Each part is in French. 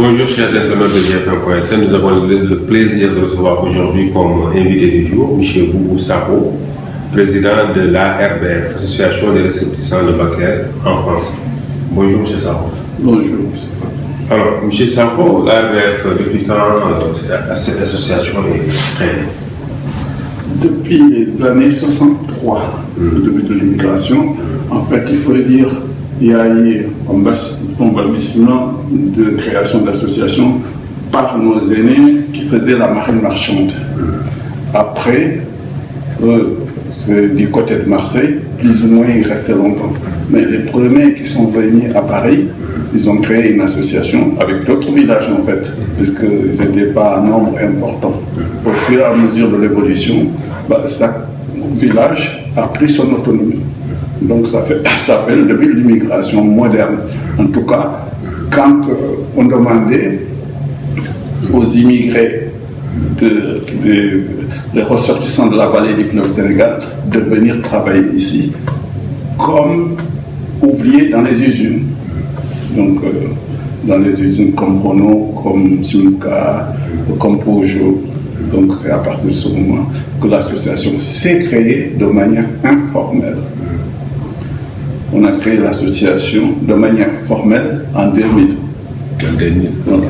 Bonjour chers internautes de GFM.sn, nous avons le plaisir de recevoir aujourd'hui comme invité du jour M. Boubou Sakho, président de l'ARBF, Association des ressortissants de Bakel en France. Bonjour M. Sakho. Bonjour. Alors M. Sakho, l'ARBF, depuis quand cette association est créée? Depuis les années 63, le début de l'immigration. En fait, il faut dire il y a eu un balbutiement de création d'associations par nos aînés qui faisaient la marine marchande. Après, du côté de Marseille, plus ou moins il restait longtemps. Mais les premiers qui sont venus à Paris, ils ont créé une association avec d'autres villages en fait, puisqu'ils n'étaient pas un nombre important. Au fur et à mesure de l'évolution, chaque village a pris son autonomie. Donc ça fait le début de l'immigration moderne. En tout cas, quand on demandait aux immigrés des ressortissants de la vallée du fleuve Sénégal de venir travailler ici comme ouvriers dans les usines. Donc dans les usines comme Renault, comme Simca, comme Peugeot. Donc c'est à partir de ce moment que l'association s'est créée de manière informelle. On a créé l'association de manière formelle en 2000. Voilà.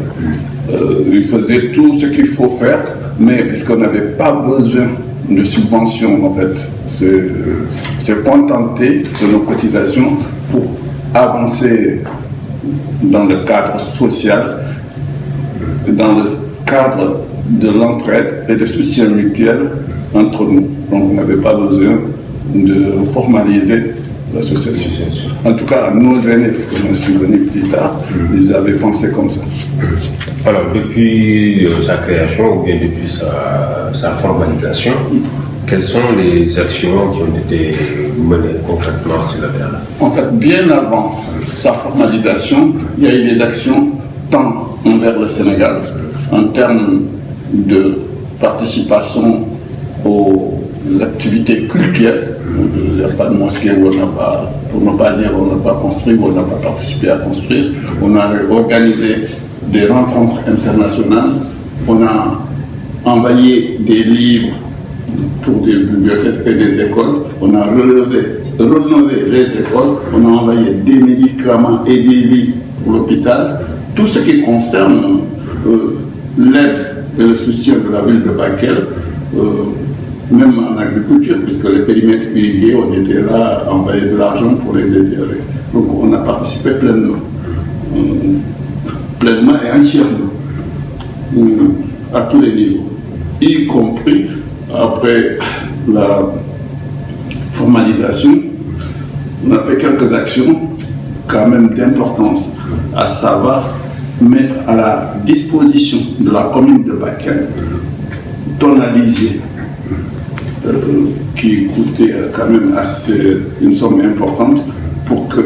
Il faisait tout ce qu'il faut faire, mais puisqu'on n'avait pas besoin de subventions, en fait, c'est contenter de nos cotisations pour avancer dans le cadre social, dans le cadre de l'entraide et de soutien mutuel entre nous. Donc on n'avait pas besoin de formaliser l'association. En tout cas, nos aînés, parce que je me suis venu plus tard, ils avaient pensé comme ça. Alors, depuis sa création, ou bien depuis sa formalisation, quelles sont les actions qui ont été menées concrètement sur la terre? En fait, bien avant sa formalisation, il y a eu des actions tant envers le Sénégal, en termes de participation aux activités culturelles. Il n'y a pas de mosquée où on n'a pas, pour ne pas dire on n'a pas construit, où on n'a pas participé à construire. On a organisé des rencontres internationales, on a envoyé des livres pour des bibliothèques et des écoles, on a rénové les écoles, on a envoyé des médicaments et des lits pour l'hôpital. Tout ce qui concerne l'aide et le soutien de la ville de Bakel, même en agriculture, puisque les périmètres irrigués, on était là à envoyer de l'argent pour les aider. Donc on a participé pleinement et entièrement, à tous les niveaux, y compris après la formalisation. On a fait quelques actions quand même d'importance, à savoir mettre à la disposition de la commune de Bakel tonalisé, qui coûtait quand même une somme importante pour que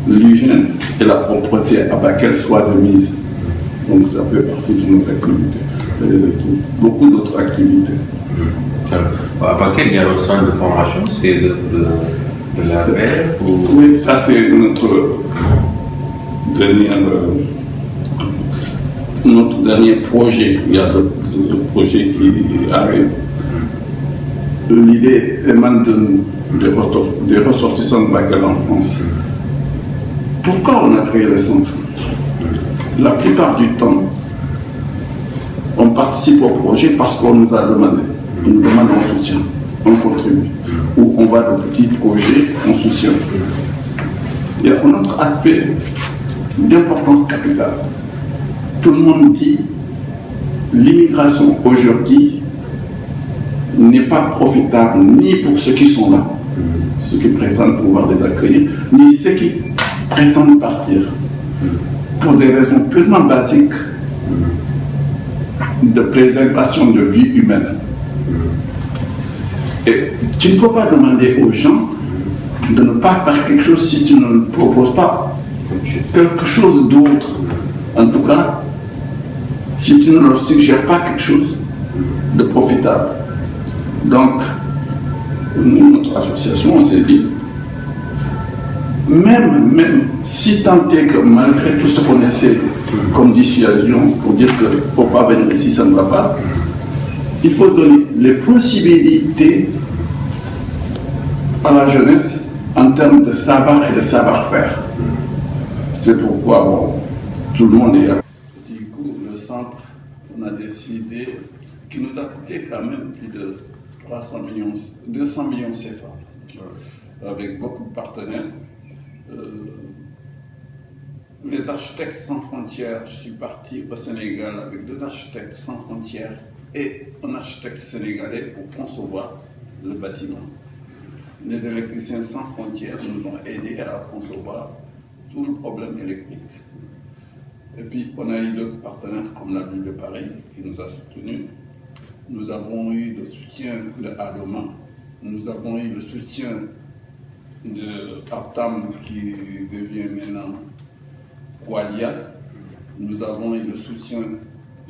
l'hygiène et la propreté à Bakel soient de mise. Donc ça fait partie de nos activités, beaucoup d'autres activités. À Bakel, il y a un centre de formation, c'est de l'ARBF ou... Oui, ça c'est notre dernier projet. Il y a le projet qui arrive. L'idée émane des ressortissants de Bakel en France. Pourquoi on a créé le centre? La plupart du temps, on participe au projet parce qu'on nous a demandé. On nous demande un soutien, on contribue. Ou on va de petits projets, on soutient. Il y a un autre aspect d'importance capitale. Tout le monde dit l'immigration aujourd'hui n'est pas profitable ni pour ceux qui sont là, ceux qui prétendent pouvoir les accueillir, ni ceux qui prétendent partir, pour des raisons purement basiques de préservation de vie humaine. Et tu ne peux pas demander aux gens de ne pas faire quelque chose si tu ne proposes pas quelque chose d'autre. En tout cas, si tu ne leur suggères pas quelque chose de profitable. Donc, notre association, on s'est dit, même si tant est que malgré tout ce qu'on essaie comme dissuasion pour dire qu'il ne faut pas venir ici, ça ne va pas, il faut donner les possibilités à la jeunesse en termes de savoir et de savoir-faire. C'est pourquoi bon, tout le monde est là. Du coup, le centre, on a décidé, qui nous a coûté quand même plus de 200 millions CFA, avec beaucoup de partenaires. Les architectes sans frontières, je suis parti au Sénégal avec 2 architectes sans frontières et un architecte sénégalais pour concevoir le bâtiment. Les électriciens sans frontières nous ont aidés à concevoir tout le problème électrique. Et puis on a eu d'autres partenaires comme la ville de Paris qui nous a soutenus. Nous avons eu le soutien de Adoma, nous avons eu le soutien de Aftam qui devient maintenant Qualia. Nous avons eu le soutien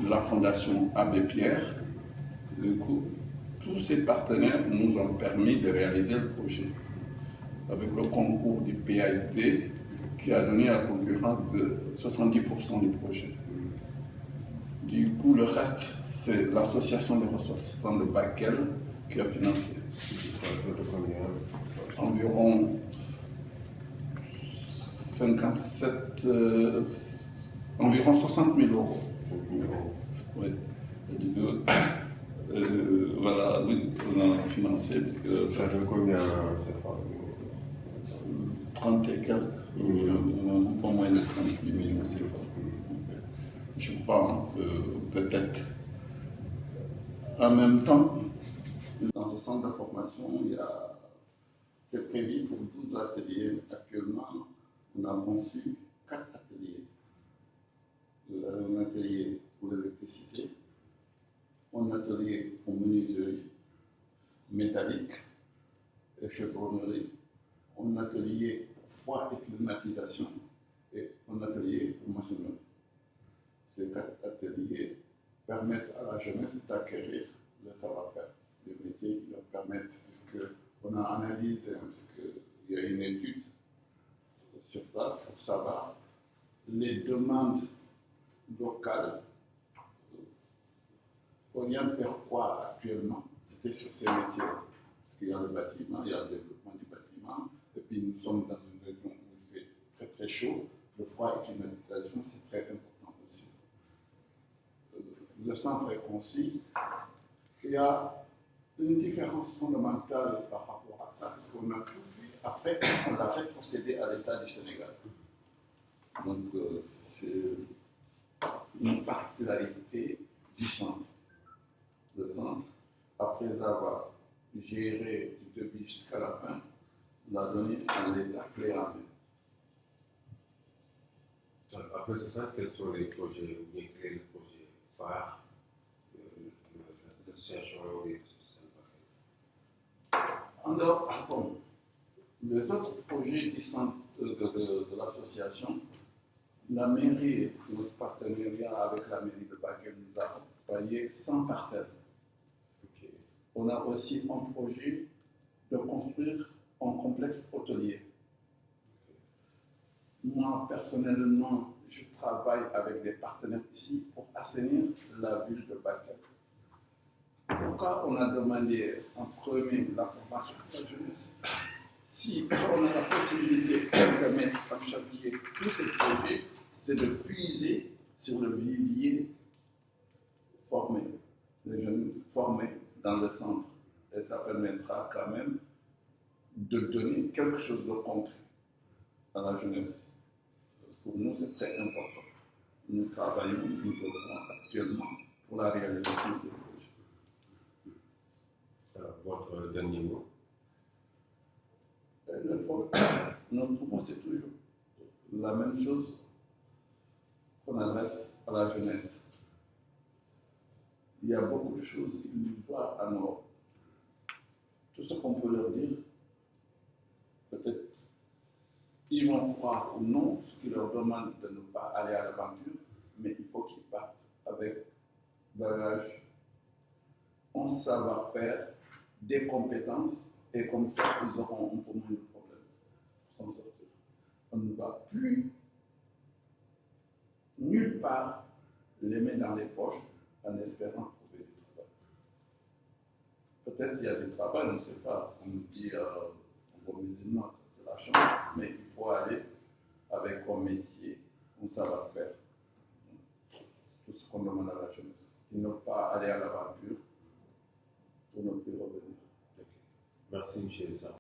de la Fondation Abbé Pierre. Du coup, tous ces partenaires nous ont permis de réaliser le projet avec le concours du PASD qui a donné la concurrence de 70% du projet. Du coup, le reste, c'est l'association des ressortissants de Bakel qui a financé. Environ 60 000 euros. Oui. Voilà, oui, on a financé parce que ça fait combien cette fois 30 et quelques, un peu moins de 38 millions, c'est fort. Je crois, peut-être. En même temps, dans ce centre de formation, c'est prévu pour 12 ateliers. Actuellement, on a conçu 4 ateliers. Un atelier pour l'électricité, un atelier pour menuiserie métallique et chaudronnerie, un atelier pour froid et climatisation et un atelier pour maçonnerie. Ces 4 ateliers permettent à la jeunesse d'acquérir le savoir-faire, les métiers qui leur permettent, puisqu'on a analysé, puisqu'il y a une étude sur place pour savoir les demandes locales. On vient de faire quoi actuellement? C'était sur ces métiers. Parce qu'il y a le bâtiment, il y a le développement du bâtiment, et puis nous sommes dans une région où il fait très très chaud. Le froid et climatisation, c'est très important aussi. Le centre est conçu. Il y a une différence fondamentale par rapport à ça, parce qu'on a tout fait. Après, on l'a fait procéder à l'État du Sénégal. Donc, c'est une particularité du centre. Le centre, après avoir géré du début jusqu'à la fin, l'a donné à l'État clé en main. Après ça, quels sont les projets, ou bien quels sont les projets phares de l'association et En dehors, bon, les autres projets du centre de l'association, la mairie, notre partenariat avec la mairie de Bakel nous a octroyé 100 parcelles. Okay. On a aussi un projet de construire un complexe hôtelier. Moi, personnellement, je travaille avec des partenaires ici pour assainir la ville de Bakel. Pourquoi on a demandé en premier la formation de la jeunesse? Si on a la possibilité de mettre en chantier tous ces projets, c'est de puiser sur le vivier formé, les jeunes formés dans le centre. Et ça permettra quand même de donner quelque chose de concret à la jeunesse. Pour nous, c'est très important. Nous travaillons, nous œuvrons actuellement pour la réalisation de ces projets. Votre dernier mot? Notre propos, c'est toujours la même chose qu'on adresse à la jeunesse. Il y a beaucoup de choses qui nous doivent à nous. Tout ce qu'on peut leur dire, peut-être ils vont croire ou non ce qui leur demande de ne pas aller à l'aventure, mais il faut qu'ils partent avec bagage, un savoir-faire, des compétences, et comme ça, ils auront un peu moins de problèmes pour s'en sortir. nulle part les mains dans les poches en espérant trouver du travail. Peut-être il y a du travail, on ne sait pas. On nous dit en bon musulman, c'est la chance, mais il faut aller avec un métier, un savoir-faire. C'est tout ce qu'on demande à la jeunesse. Ils n'ont pas aller à l'aventure pour ne plus revenir. Okay. Merci, M. Issa.